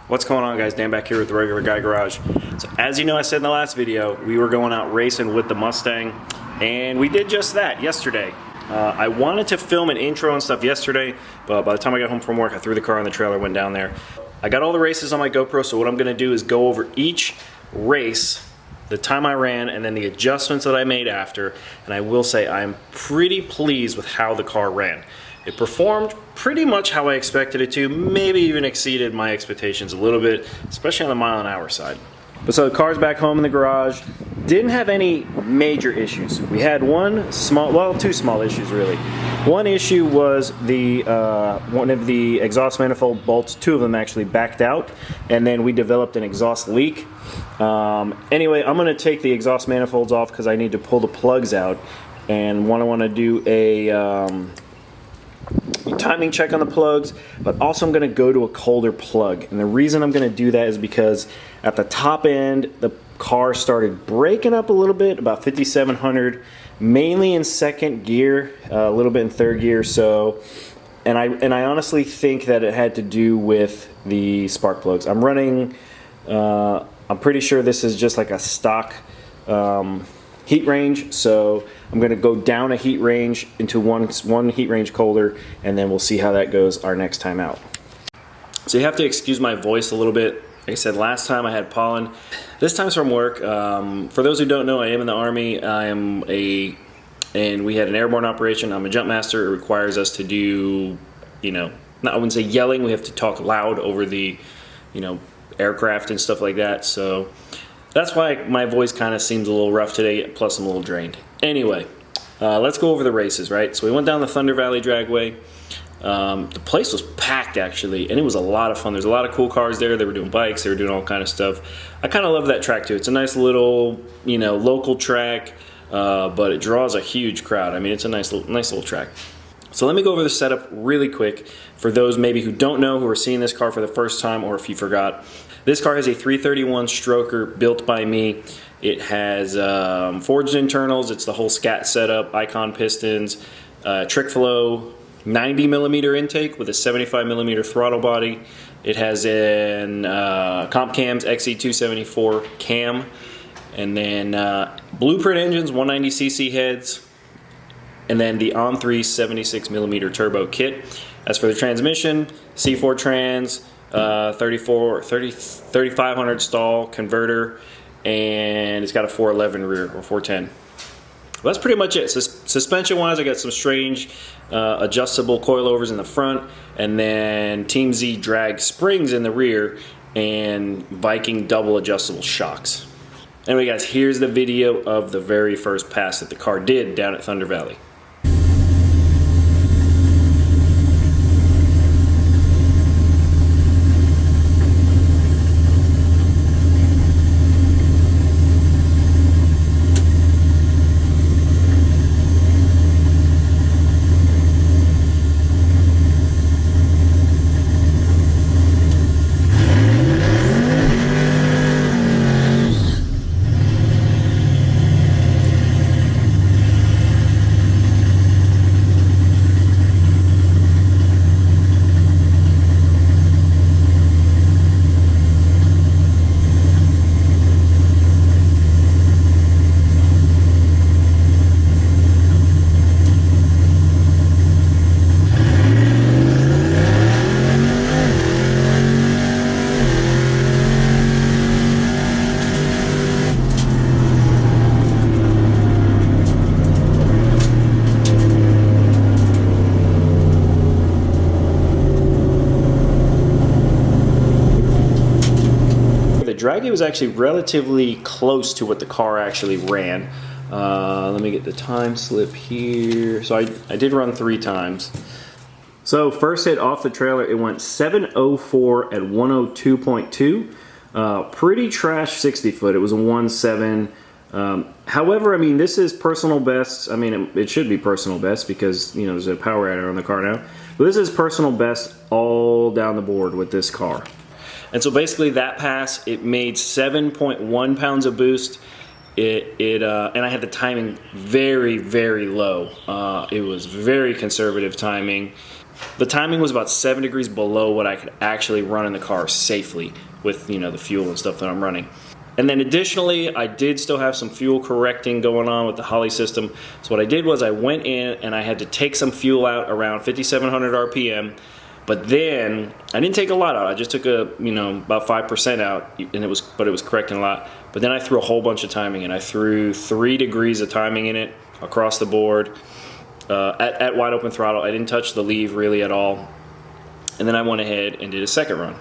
What's going on, guys? Dan back here with the Regular Guy Garage. So as you know, I said in the last video, we were going out racing with the Mustang, and we did just that yesterday. I wanted to film an intro and stuff yesterday, but by the time I got home from work, I threw the car in the trailer, went down there. I got all the races on my GoPro, so what I'm gonna do is go over each race, the time I ran, and then the adjustments that I made after, and I will say I'm pretty pleased with how the car ran. It performed pretty much how I expected it to, maybe even exceeded my expectations a little bit, especially on the mile-an-hour side. But so the car's back home in the garage. Didn't have any major issues. We had one small, well, two small issues really. One issue was the one of the exhaust manifold bolts, two of them actually backed out, and then we developed an exhaust leak. Anyway, I'm gonna take the exhaust manifolds off because I need to pull the plugs out, and I want to do a timing check on the plugs, but also I'm going to go to a colder plug. And the reason I'm going to do that is because at the top end the car started breaking up a little bit, about 5,700, mainly in second gear, a little bit in third gear. So, and I honestly think that it had to do with the spark plugs. I'm running, I'm pretty sure this is just like a stock heat range, so I'm going to go down a heat range into one heat range colder, and then we'll see how that goes our next time out. So you have to excuse my voice a little bit. Like I said, last time I had pollen. This time's from work. For those who don't know, I am in the Army. And we had an airborne operation. I'm a jump master. It requires us to do, I wouldn't say yelling. We have to talk loud over the, aircraft and stuff like that. So that's why my voice kind of seems a little rough today, plus I'm a little drained. Anyway, let's go over the races, right? So we went down the Thunder Valley Dragway. The place was packed, actually, and it was a lot of fun. There's a lot of cool cars there. They were doing bikes. They were doing all kind of stuff. I kind of love that track, too. It's a nice little, local track, but it draws a huge crowd. I mean, it's a nice little track. So let me go over the setup really quick for those maybe who don't know, who are seeing this car for the first time, or if you forgot. This car has a 331 stroker built by me. It has forged internals. It's the whole scat setup, Icon pistons, trick flow, 90 millimeter intake with a 75 millimeter throttle body. It has an Comp Cam's XE274 cam, and then Blueprint engines, 190cc heads, and then the On3 76 millimeter turbo kit. As for the transmission, C4 trans, 3500 stall converter, and it's got a 411 rear, or 410. Well, that's pretty much it. Suspension wise, I got some strange adjustable coilovers in the front, and then Team Z drag springs in the rear, and Viking double adjustable shocks. Anyway, guys, here's the video of the very first pass that the car did down at Thunder Valley. Dragway was actually relatively close to what the car actually ran. Let me get the time slip here. So I did run 3 times. So first hit off the trailer, it went 704 at 102.2. Pretty trash 60 foot. It was a 1.7. However, I mean, this is personal best. I mean, it should be personal best because, there's a power adder on the car now. But this is personal best all down the board with this car. And so basically that pass, it made 7.1 pounds of boost. And I had the timing very, very low. It was very conservative timing. The timing was about 7 degrees below what I could actually run in the car safely with, you know, the fuel and stuff that I'm running. And then additionally, I did still have some fuel correcting going on with the Holley system. So what I did was I went in and I had to take some fuel out around 5,700 RPM. But then I didn't take a lot out. I just took about 5% out, and it was correcting a lot. But then I threw a whole bunch of timing in. I threw 3 degrees of timing in it across the board at wide open throttle. I didn't touch the leave really at all. And then I went ahead and did a second run.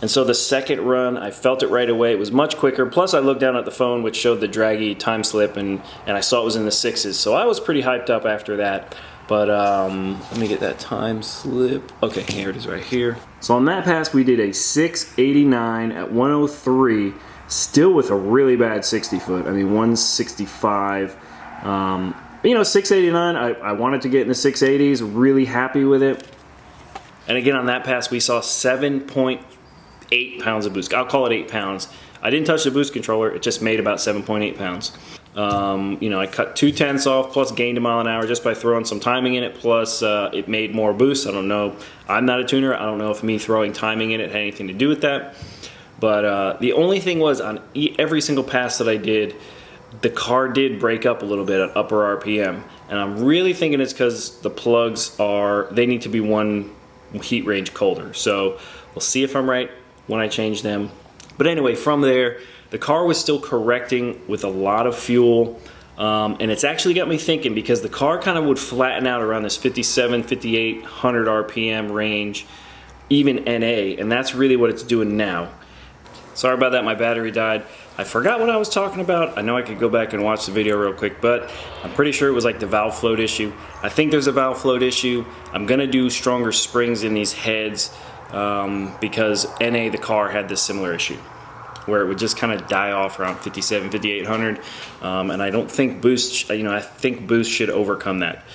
And so the second run, I felt it right away. It was much quicker. Plus I looked down at the phone, which showed the draggy time slip, and I saw it was in the 6s. So I was pretty hyped up after that. But let me get that time slip. Okay, here it is right here. So on that pass, we did a 689 at 103, still with a really bad 60 foot. I mean, 165. You know, 689, I wanted to get in the 680s, really happy with it. And again, on that pass, we saw 7.8 pounds of boost. I'll call it 8 pounds. I didn't touch the boost controller. It just made about 7.8 pounds. You know, I cut 2/10 off plus gained a mile an hour just by throwing some timing in it. Plus, it made more boost. I don't know. I'm not a tuner. I don't know if me throwing timing in it had anything to do with that. But the only thing was on every single pass that I did, the car did break up a little bit at upper RPM. And I'm really thinking it's because the plugs they need to be one heat range colder. So we'll see if I'm right when I change them. But anyway, from there, the car was still correcting with a lot of fuel. And it's actually got me thinking, because the car kind of would flatten out around this 57, 5800 RPM range, even NA, and that's really what it's doing now. Sorry about that, my battery died. I forgot what I was talking about. I know I could go back and watch the video real quick, but I'm pretty sure it was like the valve float issue. I think there's a valve float issue. I'm gonna do stronger springs in these heads because NA, the car, had this similar issue where it would just kind of die off around 57, 5800, and I don't think boost, I think boost should overcome that.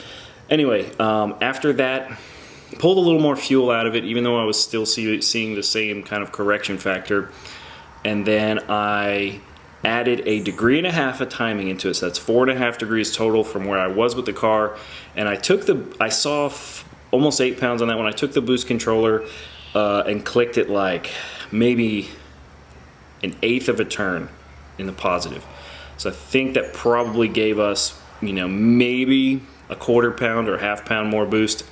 Anyway, after that, pulled a little more fuel out of it, even though I was still seeing the same kind of correction factor. And then I added 1.5 degrees of timing into it. So that's 4.5 degrees total from where I was with the car. And I saw almost 8 pounds on that one. I took the boost controller and clicked it like maybe 1/8 of a turn in the positive. So I think that probably gave us, maybe a 1/4 pound or 1/2 pound more boost.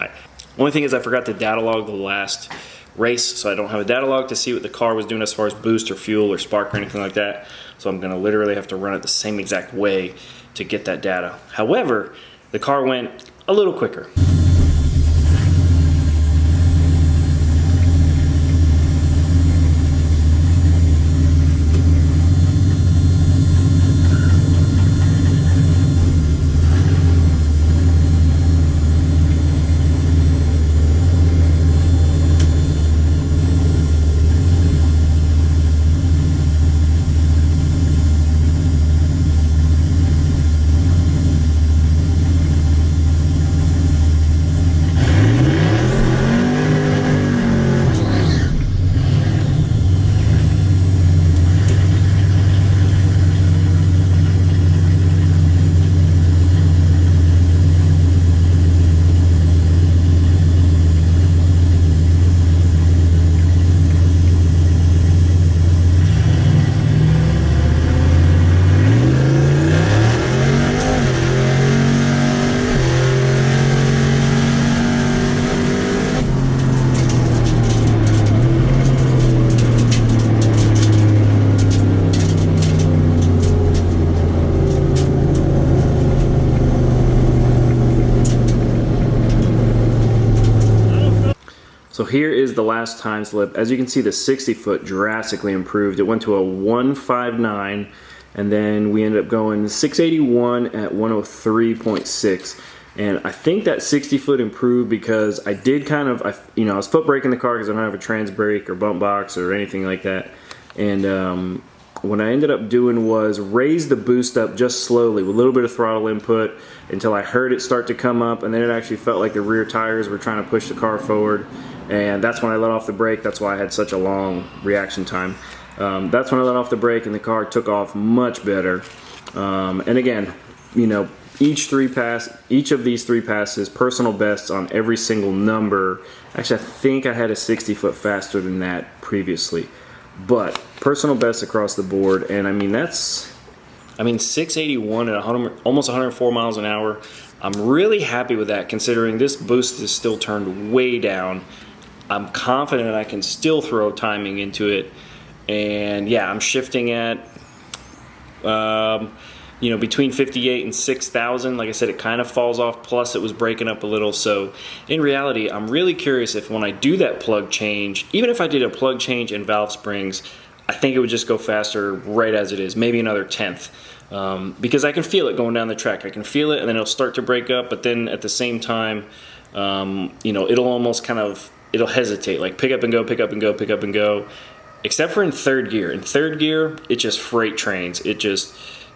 Only thing is I forgot to data log the last race, so I don't have a data log to see what the car was doing as far as boost or fuel or spark or anything like that. So I'm gonna literally have to run it the same exact way to get that data. However, the car went a little quicker. So here is the last time slip. As you can see, the 60 foot drastically improved. It went to a 159, and then we ended up going 681 at 103.6. And I think that 60 foot improved because I did kind of, I was foot braking the car because I don't have a trans brake or bump box or anything like that. And what I ended up doing was raise the boost up just slowly with a little bit of throttle input until I heard it start to come up, and then it actually felt like the rear tires were trying to push the car forward. And that's when I let off the brake. That's why I had such a long reaction time. That's when I let off the brake and the car took off much better. And again, each of these 3 passes, personal bests on every single number. Actually, I think I had a 60 foot faster than that previously. But personal best across the board, and I mean 681 at almost 104 miles an hour. I'm really happy with that, considering this boost is still turned way down. I'm confident I can still throw timing into it, and yeah, I'm shifting at between 58 and 6,000. Like I said, it kind of falls off, plus it was breaking up a little. So in reality, I'm really curious if when I do that plug change, even if I did a plug change and valve springs, I think it would just go faster right as it is, maybe another 1/10. Because I can feel it going down the track. I can feel it, and then it'll start to break up, but then at the same time, it'll almost it'll hesitate, like pick up and go, pick up and go, pick up and go, except for in third gear. In third gear, it just freight trains. It just,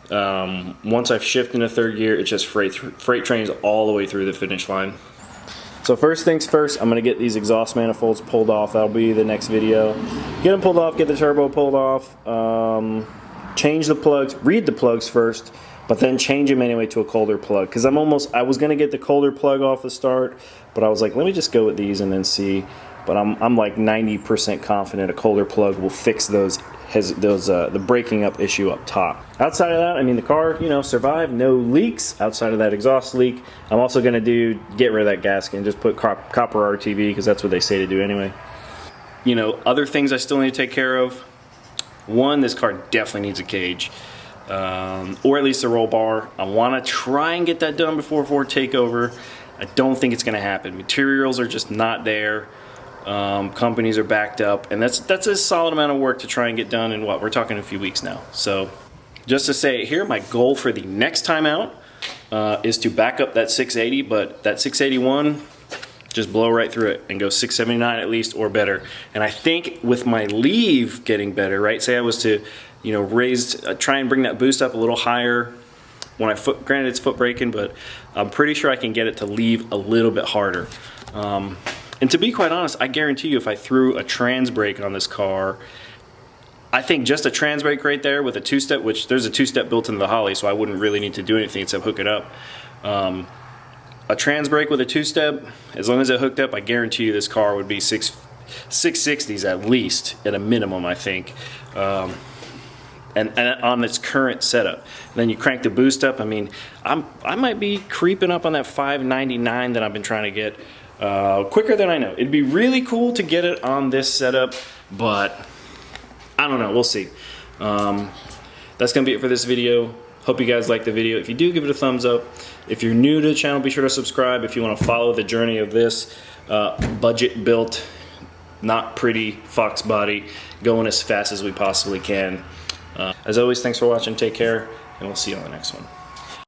once I've shifted into third gear, it just freight trains all the way through the finish line. So first things first, I'm gonna get these exhaust manifolds pulled off. That'll be the next video. Get them pulled off, get the turbo pulled off, change the plugs, read the plugs first, but then change them anyway to a colder plug. Because I was gonna get the colder plug off the start, but I was like, let me just go with these and then see. But I'm like 90% confident a colder plug will fix the breaking up issue up top. Outside of that, I mean, the car, survived, no leaks outside of that exhaust leak. I'm also gonna get rid of that gasket and just put copper RTV, because that's what they say to do anyway. Other things I still need to take care of. One, this car definitely needs a cage, or at least a roll bar. I want to try and get that done before Ford takeover. I don't think it's going to happen. Materials are just not there. Companies are backed up, and that's a solid amount of work to try and get done in we're talking a few weeks now. So just to say here, my goal for the next time out is to back up that 680, but that 681, just blow right through it and go 679 at least or better. And I think with my leave getting better, right? Say I was to, try and bring that boost up a little higher when granted it's foot braking, but I'm pretty sure I can get it to leave a little bit harder. And to be quite honest, I guarantee you if I threw a trans brake on this car, I think just a trans brake right there with a 2-step, which there's a 2-step built into the Holly, so I wouldn't really need to do anything except hook it up. A trans brake with a 2-step, as long as it hooked up, I guarantee you this car would be 660s at least, at a minimum, I think. And on its current setup. Then you crank the boost up. I mean, I might be creeping up on that 599 that I've been trying to get quicker than I know. It'd be really cool to get it on this setup, but I don't know. We'll see. That's gonna be it for this video. Hope you guys like the video. If you do, give it a thumbs up. If you're new to the channel, be sure to subscribe. If you want to follow the journey of this budget built, not pretty fox body, going as fast as we possibly can. As always, thanks for watching. Take care, and we'll see you on the next one.